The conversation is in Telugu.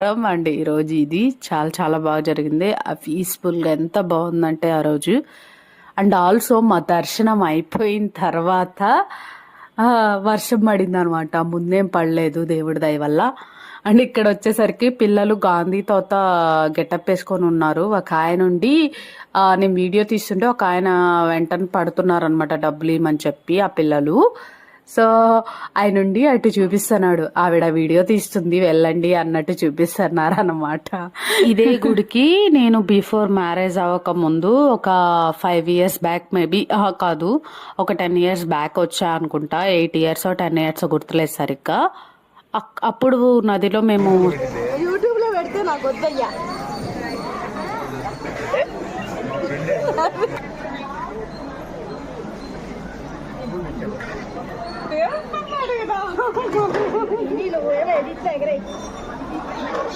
అండి ఈరోజు ఇది చాలా చాలా బాగా జరిగింది. పీస్ఫుల్గా ఎంత బాగుందంటే ఆ రోజు. అండ్ ఆల్సో మా దర్శనం అయిపోయిన తర్వాత వర్షం పడింది అనమాట. ముందేం పడలేదు దేవుడి దయ వల్ల. అండ్ ఇక్కడ వచ్చేసరికి పిల్లలు గాంధీ తోత గెటప్ వేసుకొని ఉన్నారు. ఒక ఆయన ఉండి నేను వీడియో తీస్తుంటే ఒక ఆయన వెంటనే పడుతున్నారు అనమాట, డబ్బులు ఇవ్వమని చెప్పి ఆ పిల్లలు. సో ఆయన నుండి అటు చూపిస్తున్నాడు, ఆవిడ వీడియో తీస్తుంది వెళ్ళండి అన్నట్టు చూపిస్తున్నారు అనమాట. ఇదే గుడికి నేను బిఫోర్ మ్యారేజ్ అవ్వక ముందు ఒక 5 years బ్యాక్ మేబీ కాదు, ఒక 10 years బ్యాక్ వచ్చా అనుకుంటా. 8 years 10 years గుర్తులేదు సరిగ్గా. అప్పుడు నదిలో మేము యూట్యూబ్ లో పెడితే నాకు వద్దయ్యా. నీళ్ళు ఎడిట్ ఎగరే